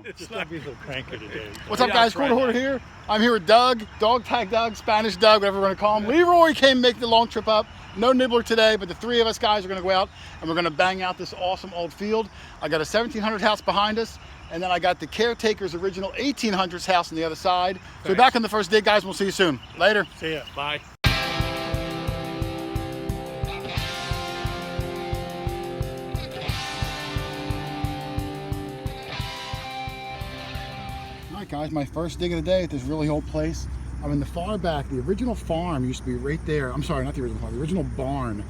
Just not be so cranky today. What's up, guys? Quarter Hoarder here. I'm here with Doug, Dog Tag Doug, Spanish Doug, whatever we're going to call him. Leroy came make the long trip up. No Nibbler today, but the three of us guys are going to go out and we're going to bang out this awesome old field. I got a 1700 house behind us, and then I got the caretaker's original 1800s house on the other side. So we're back on the first dig, guys. We'll see you soon. Later. See ya. Bye. All right, guys, my first dig of the day at this really old place. I'm in the far back. The original farm used to be right there. I'm sorry, not the original farm, the original barn.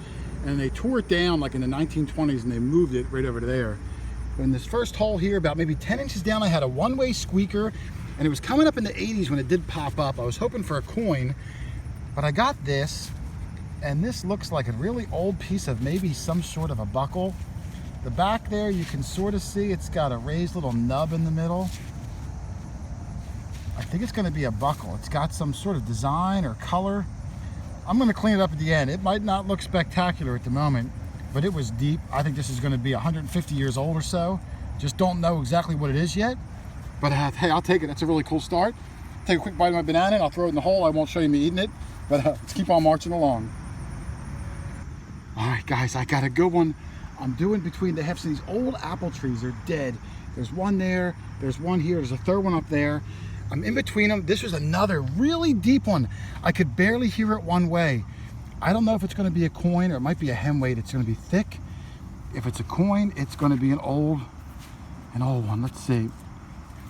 And they tore it down like in the 1920s and they moved it right over to there. But in this first hole here, about maybe 10 inches down, I had a one-way squeaker, and it was coming up in the 80s when it did pop up. I was hoping for a coin, but I got this, and this looks like a really old piece of maybe some sort of a buckle. The back there, you can sort of see it's got a raised little nub in the middle. I think it's going to be a buckle. It's got some sort of design or color. I'm going to clean it up at the end. It might not look spectacular at the moment, but it was deep. I think this is going to be 150 years old or so. Just don't know exactly what it is yet, but hey, I'll take it. That's a really cool start. Take a quick bite of my banana and I'll throw it in the hole. I won't show you me eating it, but let's keep on marching along. All right, guys, I got a good one. I'm doing between the hefts of these old apple trees. They're dead. There's one there, there's one here, there's a third one up there. I'm in between them. This was another really deep one. I could barely hear it one way. I don't know if it's going to be a coin or it might be a hem weight. It's going to be thick. If it's a coin, it's going to be an old one. Let's see.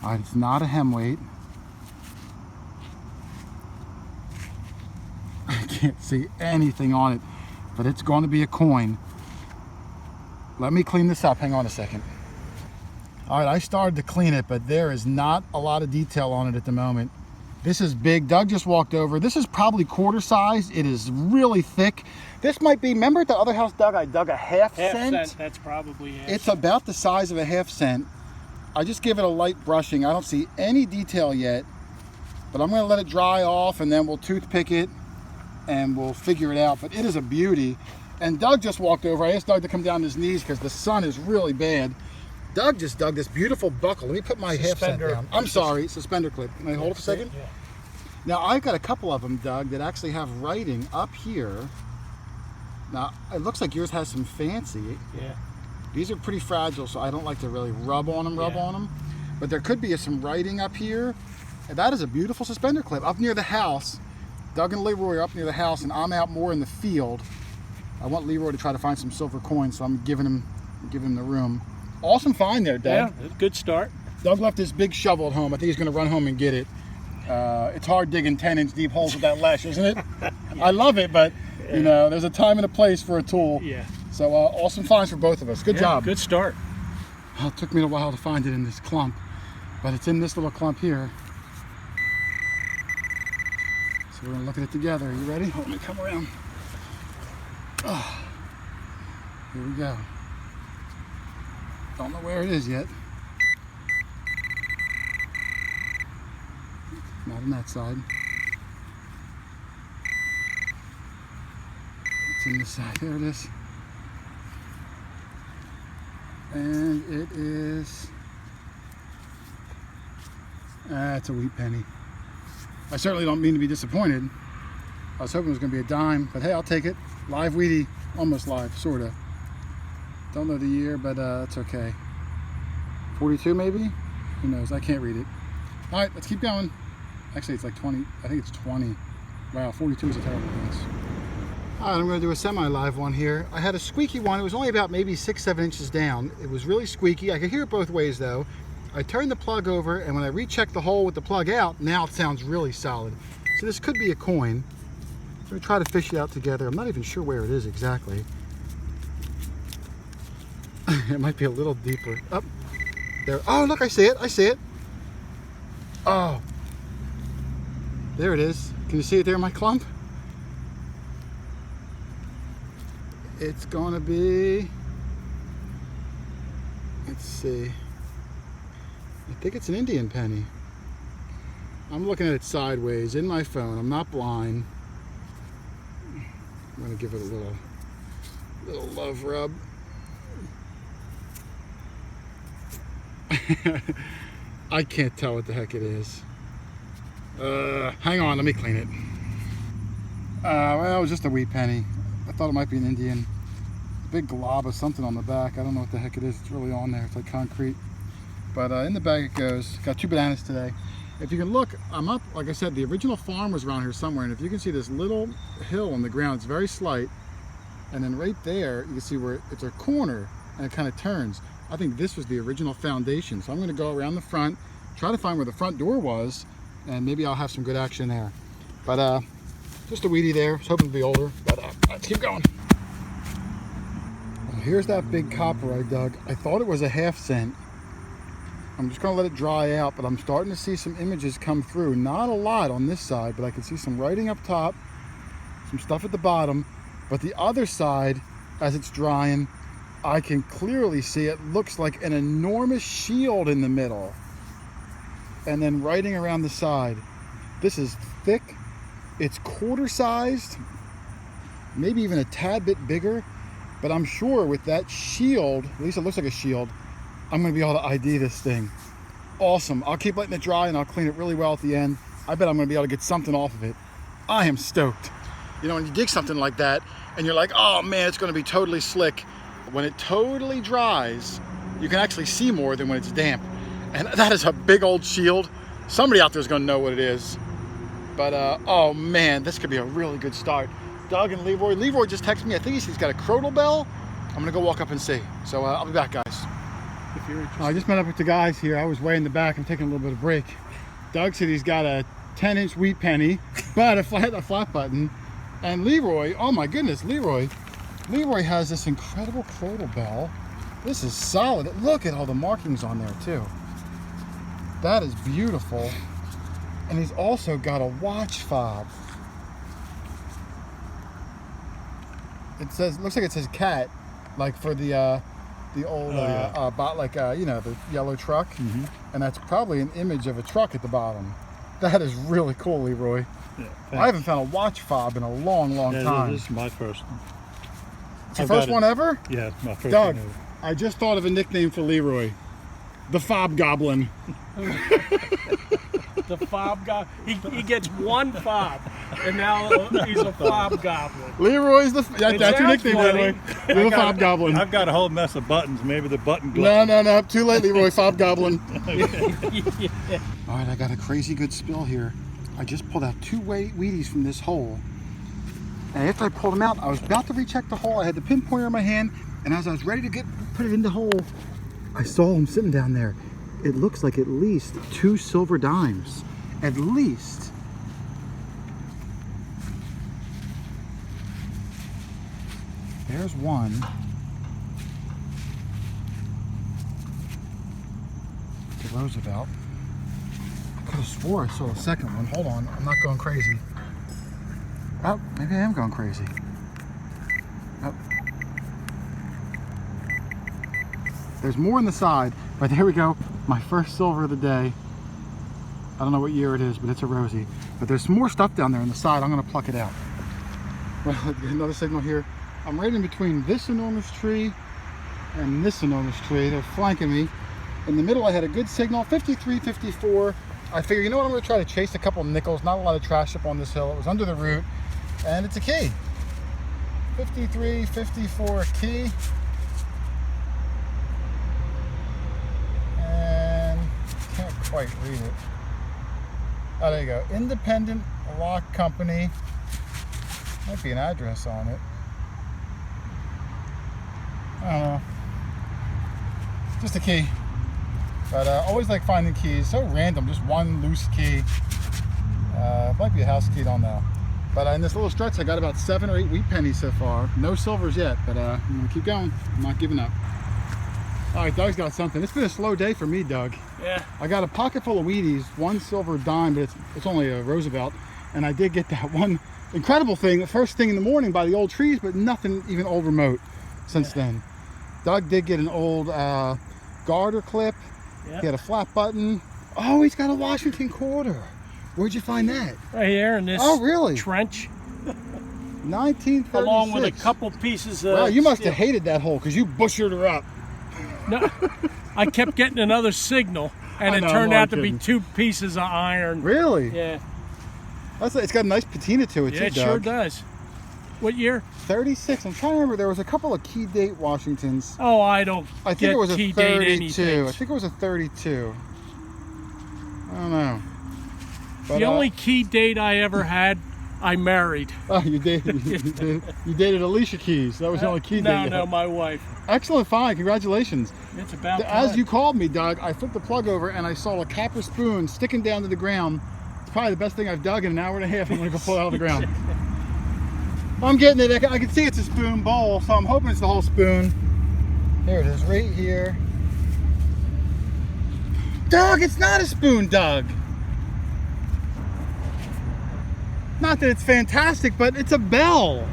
All right, it's not a hem weight. I can't see anything on it, but it's going to be a coin. Let me clean this up. Hang on a second. All right, I started to clean it, but there is not a lot of detail on it at the moment. This is big. Doug just walked over. This is probably quarter size. It is really thick. This might be, remember at the other house, Doug, I dug a half cent? That's probably it. It's about the size of a half cent. I just give it a light brushing. I don't see any detail yet, but I'm gonna let it dry off and then we'll toothpick it and we'll figure it out. But it is a beauty. And Doug just walked over. I asked Doug to come down his knees because the sun is really bad. Doug just dug this beautiful buckle. Let me put my half cent down. I'm sorry, suspender clip. Can I hold it for a second? Yeah. Now, I've got a couple of them, Doug, that actually have writing up here. Now, it looks like yours has some fancy. Yeah. These are pretty fragile, so I don't like to really rub on them. But there could be some writing up here. And that is a beautiful suspender clip. Up near the house, Doug and Leroy are up near the house, and I'm out more in the field. I want Leroy to try to find some silver coins, so I'm giving him the room. Awesome find there, Doug. Yeah, good start. Doug left this big shovel at home. I think he's going to run home and get it. It's hard digging 10-inch deep holes with that lash, isn't it? Yeah. I love it, but you know, there's a time and a place for a tool. Yeah. So awesome finds for both of us. Good job. Good start. Well, it took me a while to find it in this clump, but it's in this little clump here. So we're going to look at it together. Are you ready? Let me come around. Oh, here we go. Don't know where it is yet. Not on that side. It's in this side. There it is. And it is. It's a wheat penny. I certainly don't mean to be disappointed. I was hoping it was going to be a dime, but hey, I'll take it. Live wheatie, almost live, sort of. Don't know the year, but it's okay. 42 maybe? Who knows? I can't read it. All right, let's keep going. Actually, it's like 20. I think it's 20. Wow, 42 is a terrible guess. All right, I'm going to do a semi-live one here. I had a squeaky one. It was only about maybe 6-7 inches down. It was really squeaky. I could hear it both ways, though. I turned the plug over, and when I rechecked the hole with the plug out, now it sounds really solid. So this could be a coin. So we try to fish it out together. I'm not even sure where it is exactly. It might be a little deeper. Up there. Oh, look, I see it. I see it. Oh, there it is. Can you see it there in my clump? It's gonna be, let's see. I think it's an Indian penny. I'm looking at it sideways in my phone. I'm not blind. I'm gonna give it a little love rub. I can't tell what the heck it is. Hang on, let me clean it. Well, it was just a wheat penny. I thought it might be an Indian. Big glob of something on the back. I don't know what the heck it is. It's really on there. It's like concrete. But in the bag it goes. Got 2 bananas today. If you can look, I'm up, like I said, the original farm was around here somewhere. And if you can see this little hill on the ground, it's very slight. And then right there, you can see where it's a corner and it kind of turns. I think this was the original foundation. So I'm going to go around the front, try to find where the front door was, and maybe I'll have some good action there. But just a weedy there. I was hoping to be older, but let's keep going. Well, here's that big copper I dug. I thought it was a 1/2 cent. I'm just going to let it dry out, but I'm starting to see some images come through. Not a lot on this side, but I can see some writing up top, some stuff at the bottom. But the other side, as it's drying, I can clearly see it looks like an enormous shield in the middle. And then writing around the side. This is thick. It's quarter-sized, maybe even a tad bit bigger. But I'm sure with that shield, at least it looks like a shield, I'm going to be able to ID this thing. Awesome. I'll keep letting it dry and I'll clean it really well at the end. I bet I'm going to be able to get something off of it. I am stoked. You know, when you dig something like that and you're like, oh man, it's going to be totally slick. When it totally dries, you can actually see more than when it's damp. And that is a big old shield. Somebody out there is going to know what it is. But, oh man, this could be a really good start. Doug and Leroy. Leroy just texted me. I think he's got a crotal bell. I'm going to go walk up and see. So I'll be back, guys. If you're interested. I just met up with the guys here. I was way in the back. I'm taking a little bit of break. Doug said he's got a 10-inch wheat penny, but a flat button. And Leroy, oh my goodness, Leroy has this incredible crotal bell. This is solid. Look at all the markings on there too. That is beautiful. And he's also got a watch fob. It says, looks like it says cat, like for the old you know, the yellow truck. Mm-hmm. And that's probably an image of a truck at the bottom. That is really cool, Leroy. Yeah, I haven't found a watch fob in a long time. This is my first one. It's your first one ever? Yeah, it's my first Doug, one ever. I just thought of a nickname for Leroy. The Fob Goblin. The fob goblin. He gets one fob, and now he's a fob goblin. Leroy's that's your nickname, Leroy. You're the Fob Goblin. I've got a whole mess of buttons. Maybe the button glove. No. Too late, Leroy. Fob Goblin. Yeah. All right, I got a crazy good spill here. I just pulled out 2 Wheaties from this hole. And after I pulled them out, I was about to recheck the hole. I had the pinpointer in my hand, and as I was ready to put it in the hole, I saw him sitting down there. It looks like at least 2 silver dimes. At least. There's one. The Roosevelt. I could have swore I saw a second one. Hold on, I'm not going crazy. Oh, maybe I am going crazy. Oh. There's more on the side, but there we go. My first silver of the day. I don't know what year it is, but it's a Rosie. But there's some more stuff down there on the side. I'm going to pluck it out. Well, another signal here. I'm right in between this enormous tree and this enormous tree. They're flanking me. In the middle, I had a good signal, 53, 54. I figure, you know what, I'm going to try to chase a couple of nickels. Not a lot of trash up on this hill. It was under the root, and it's a key. 53, 54 key. And can't quite read it. Oh, there you go. Independent Lock Company. Might be an address on it. I don't know. Just a key. But I always like finding keys. So random, just one loose key. Might be a house key, don't know. But in this little stretch, I got about 7 or 8 wheat pennies so far. No silvers yet, but I'm gonna keep going. I'm not giving up. All right, Doug's got something. It's been a slow day for me, Doug. Yeah. I got a pocket full of Wheaties, 1 silver dime, but it's only a Roosevelt. And I did get that one incredible thing, the first thing in the morning by the old trees, but nothing even old remote since then. Doug did get an old garter clip. Yep. He had a flat button. Oh, he's got a Washington quarter. Where'd you find that? Right here in this trench. 1936. Along with a couple pieces of... Well, you must have hated that hole because you bushered her up. No, I kept getting another signal. and I it know, turned I'm out to be kidding. 2 pieces of iron. Really? Yeah. It's got a nice patina to it, Yeah, too, it sure Doug. does. What year? 36. I'm trying to remember. There was a couple of key date Washingtons. Oh, I don't I think get it was a key date 32. anything. I think it was a 32. I don't know. But, The only key date I ever had, I married. Oh, you dated Alicia Keys. That was the only key date. No, my wife. Excellent find. Congratulations. It's about As time. you called me, Doug, I flipped the plug over and I saw a copper spoon sticking down to the ground. It's probably the best thing I've dug in an hour and a half. I'm going to go pull it out of the ground. I'm getting it. I can see it's a spoon bowl, so I'm hoping it's the whole spoon. Here it is, right here. Doug, it's not a spoon, Doug. Not that it's fantastic, but it's a bell.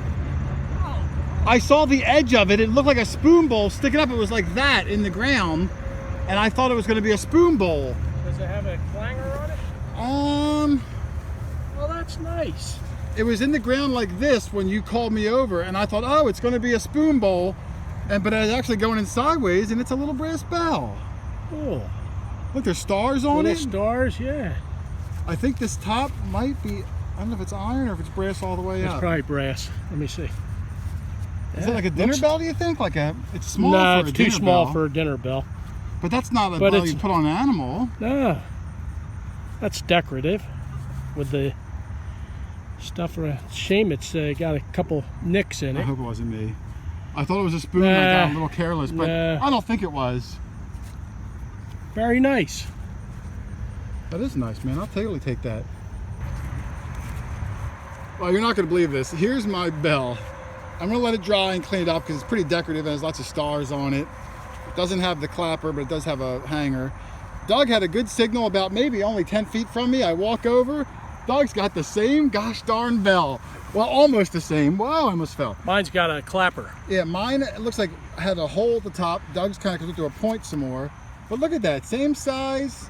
I saw the edge of it. It looked like a spoon bowl sticking up. It was like that in the ground, and I thought it was going to be a spoon bowl. Does it have a clanger on it? Well, that's nice. It was in the ground like this when you called me over, and I thought, oh, it's going to be a spoon bowl, but it's actually going in sideways, and it's a little brass bell. Cool. Look, there's stars on Little it. stars, yeah. I think this top might be, I don't know if it's iron or if it's brass all the way It's up. probably brass. Let me see. Is it like a dinner bell, do you think? It's small No, for a it's too dinner small bell. for a dinner bell. But that's not a But bell it's- you put on an animal. No, that's decorative with the stuff around. Shame it's got a couple nicks in I it. hope it wasn't me. I thought it was a spoon. I got a little careless, but Nah. I don't think it was. Very nice. That is nice, man. I'll totally take that. Well, you're not going to believe this. Here's my bell. I'm going to let it dry and clean it up because it's pretty decorative and has lots of stars on it. It doesn't have the clapper, but it does have a hanger. Doug had a good signal about maybe only 10 feet from me. I walk over. Doug's got the same gosh darn bell. Well, almost the same. Wow, I almost fell. Mine's got a clapper. Yeah, mine, it looks like I had a hole at the top. Doug's kind of comes to a point some more. But look at that, same size,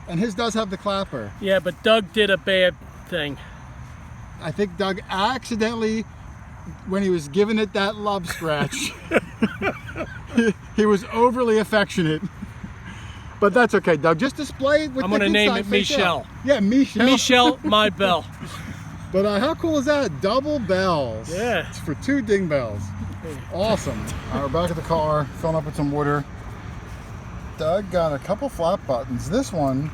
and his does have the clapper. Yeah, but Doug did a bad thing. I think Doug accidentally, when he was giving it that love scratch, he was overly affectionate. But that's okay, Doug. Just display it with I'm the gonna good name side it face Michelle. out. Yeah, Michelle. Michelle, my bell. But how cool is that? Double bells. Yeah. It's for 2 ding bells. Awesome. All right, we're back at the car, filling up with some water. Doug got a couple flat buttons. This one,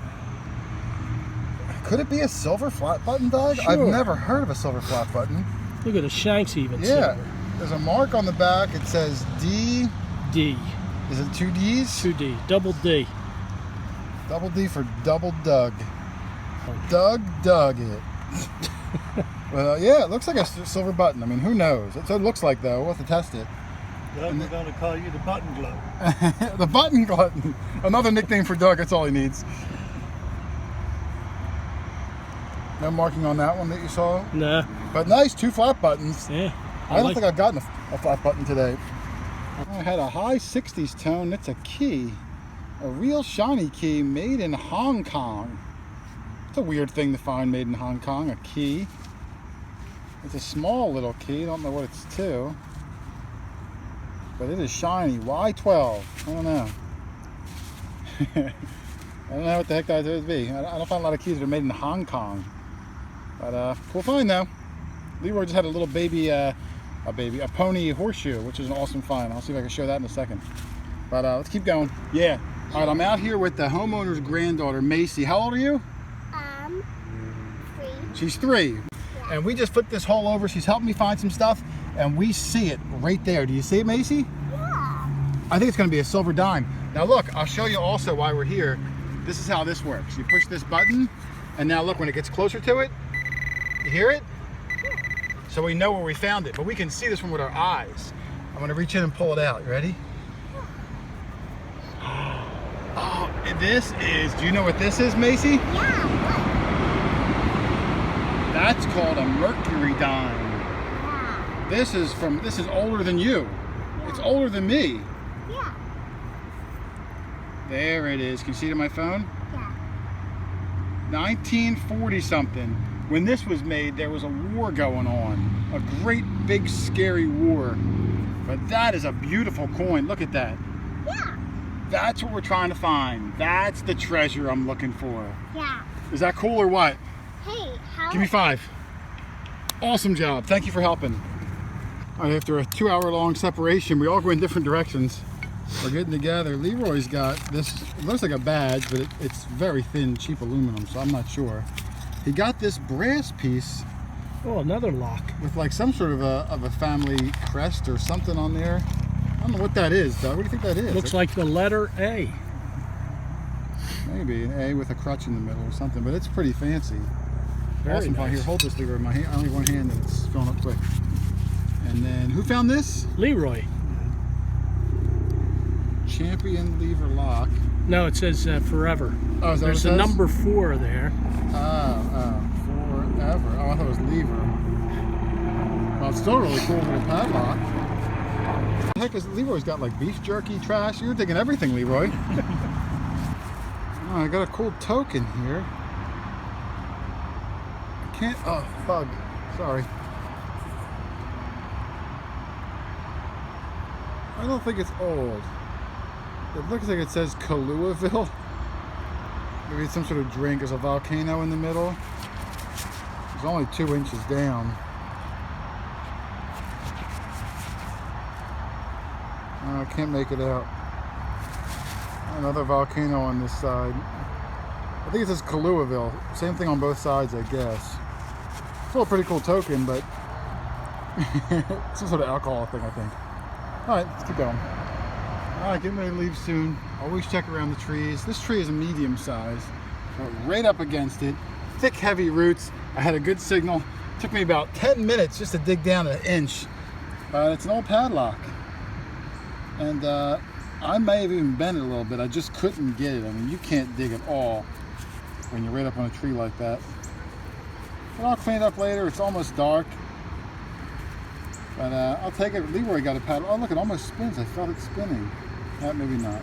could it be a silver flat button, Doug? Sure. I've never heard of a silver flat button. Look at the shanks even. Yeah. silver. There's a mark on the back. It says D. D. Is it 2 D's? 2D. Double D. Double D for double Doug. Doug dug it. Well, yeah, it looks like a silver button. I mean, who knows? That's what it looks like, though. We'll have to test it. Doug, we're going to call you the button glove. The button glutton. Another nickname for Doug. That's all he needs. No marking on that one that you saw. Nah. But nice, 2 flat buttons. Yeah. I don't think I've gotten a flat button today. I had a high 60s tone. It's a key. A real shiny key made in Hong Kong. It's a weird thing to find made in Hong Kong, a key. It's a small little key. I don't know what it's to. But it is shiny. Y12. I don't know. I don't know what the heck that would be. I don't find a lot of keys that are made in Hong Kong. But cool find though. Leroy just had a little baby, a pony horseshoe, which is an awesome find. I'll see if I can show that in a second. But let's keep going. Yeah. All right, I'm out here with the homeowner's granddaughter, Macy. How old are you? 3. She's 3. And we just flipped this hole over. She's helping me find some stuff, and we see it right there. Do you see it, Macy? Yeah. I think it's going to be a silver dime. Now look, I'll show you also why we're here. This is how this works. You push this button, and now look, when it gets closer to it, you hear it? So we know where we found it, but we can see this one with our eyes. I'm going to reach in and pull it out. You ready? Oh, this is, do you know what this is, Macy? Yeah. That's called a mercury dime. Yeah. This is older than you. It's older than me. Yeah. There it is. Can you see it on my phone? Yeah. 1940 something. When this was made, there was a war going on. A great big scary war. But that is a beautiful coin. Look at that. Yeah. That's what we're trying to find. That's the treasure I'm looking for. Yeah. Is that cool or what? Hey, how? Give me 5. Awesome job. Thank you for helping. All right, after a 2-hour-long separation, we all go in different directions. We're getting together. Leroy's got this, it looks like a badge, but it's very thin, cheap aluminum, so I'm not sure. He got this brass piece Oh, another lock. with like some sort of a family crest or something on there. I don't know what that is, Doug. What do you think that is? Looks like the letter A. Maybe an A with a crutch in the middle or something, but it's pretty fancy. Very Awesome. nice. Here, hold this, Leroy, in my hand. I only have one hand and it's filling up quick. And then, who found this? Leroy. Champion lever lock. No, it says forever. Oh, is that There's what a it says? number 4 there. Forever. Oh, I thought it was lever. Well, it's still a really cool little padlock. What the heck is Leroy's got like beef jerky trash? You're taking everything, Leroy. Oh, I got a cool token here. I can't. Oh, bug. Sorry. I don't think it's old. It looks like it says Kaluaville. Maybe it's some sort of drink. There's a volcano in the middle. It's only 2 inches down. I can't make it out. Another volcano on this side. I think it says Kaluaville. Same thing on both sides, I guess. Still a pretty cool token, but some sort of alcohol thing, I think. All right, let's keep going. All right, getting ready to leave soon. Always check around the trees. This tree is a medium size. Right up against it. Thick, heavy roots. I had a good signal. Took me about 10 minutes just to dig down an inch. It's an old padlock. And I may have even bent it a little bit. I just couldn't get it. I mean, you can't dig at all when you're right up on a tree like that. But I'll clean it up later. It's almost dark. But I'll take it. Leroy got a paddle. Oh, look, it almost spins. I felt it spinning. Maybe not.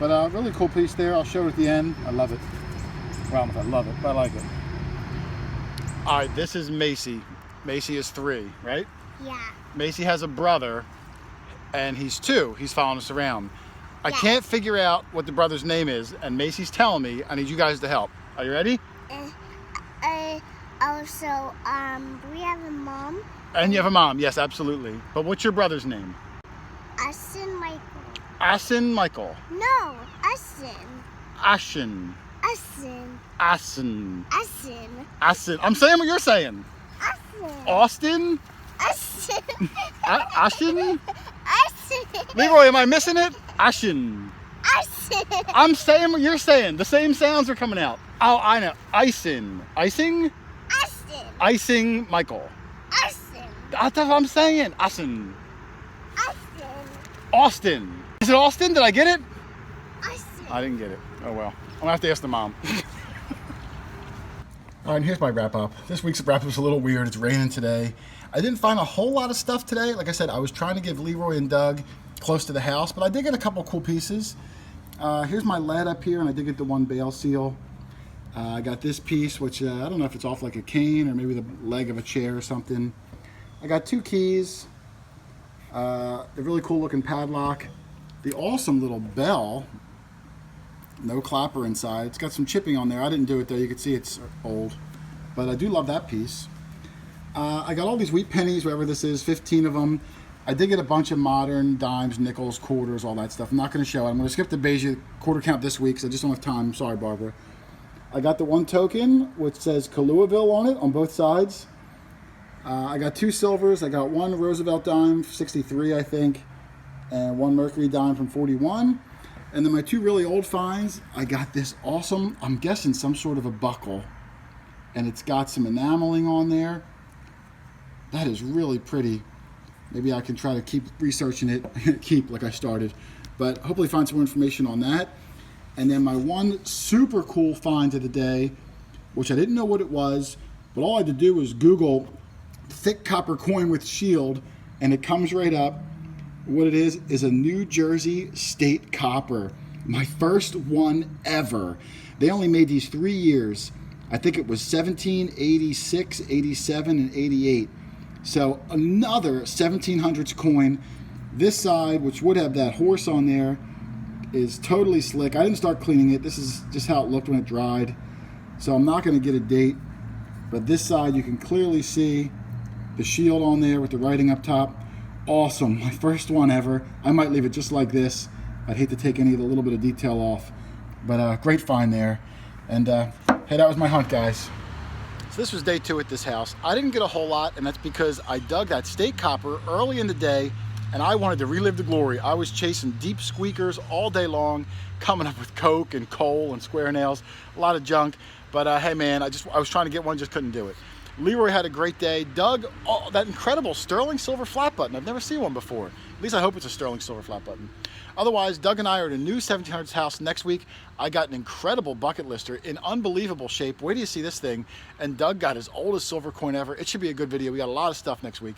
But really cool piece there. I'll show it at the end. I love it. Well, I don't know if I love it, but I like it. All right, this is Macy. Macy is 3, right? Yeah. Macy has a brother, and he's 2. He's following us around. I Yeah. can't figure out what the brother's name is, and Macy's telling me. I need you guys to help. Are you ready? Also, we have a mom. And you have a mom. Yes, absolutely. But what's your brother's name? Asin Michael. Asin Michael. No, Asin. Ashin. Asin. Asin. Asin. Asin. I'm saying what you're saying. Asin. Austin? Asin. Ashin? Asin. Leroy, am I missing it? Ashin. Asin. I'm saying what you're saying. The same sounds are coming out. Oh, I know. Icing. Icing? Asin. Icing Michael. Asin. That's what I'm saying. Asin. Asin. Austin. Is it Austin? Did I get it? Asin. I didn't get it. Oh well. I'm gonna have to ask the mom. All right, and here's my wrap up. This week's wrap up is a little weird. It's raining today. I didn't find a whole lot of stuff today. Like I said, I was trying to give Leroy and Doug close to the house, but I did get a couple cool pieces. Here's my lead up here, and I did get the one bale seal. I got this piece, which I don't know if it's off like a cane or maybe the leg of a chair or something. I got 2 keys, the really cool looking padlock, the awesome little bell, no clapper inside. It's got some chipping on there. I didn't do it though. You can see it's old, but I do love that piece. I got all these wheat pennies, whatever this is, 15 of them. I did get a bunch of modern dimes, nickels, quarters, all that stuff. I'm not going to show it. I'm going to skip the beige quarter count this week because I just don't have time. Sorry, Barbara. I got the one token, which says Kaluaville on it, on both sides. I got 2 silvers. I got 1 Roosevelt dime, 63, I think, and 1 Mercury dime from 41. And then my 2 really old finds, I got this awesome, I'm guessing some sort of a buckle. And it's got some enameling on there. That is really pretty. Maybe I can try to keep researching it, keep like I started. But hopefully find some more information on that. And then my one super cool find of the day, which I didn't know what it was, but all I had to do was Google thick copper coin with shield, and it comes right up. What it is a New Jersey state copper. My first one ever. They only made these 3 years. I think it was 1786, 87, and 88. So another 1700s coin. This side, which would have that horse on there, is totally slick. I didn't start cleaning it. This is just how it looked when it dried. So I'm not going to get a date. But this side, you can clearly see the shield on there with the writing up top. Awesome. My first one ever. I might leave it just like this. I'd hate to take any of the little bit of detail off. But great find there. And hey, that was my hunt, guys. So this was day 2 at this house. I didn't get a whole lot, and that's because I dug that state copper early in the day, and I wanted to relive the glory. I was chasing deep squeakers all day long, coming up with coke and coal and square nails, a lot of junk. But hey man, I was trying to get one, just couldn't do it. Leroy had a great day. Dug that incredible sterling silver flat button. I've never seen one before. At least I hope it's a sterling silver flat button. Otherwise, Doug and I are at a new 1700s house next week. I got an incredible bucket lister in unbelievable shape. Wait till you see this thing. And Doug got his oldest silver coin ever. It should be a good video. We got a lot of stuff next week.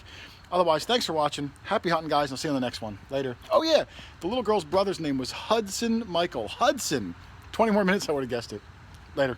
Otherwise, thanks for watching. Happy hunting, guys. I'll see you on the next one. Later. Oh yeah, the little girl's brother's name was Hudson Michael. Hudson. 20 more minutes, I would have guessed it. Later.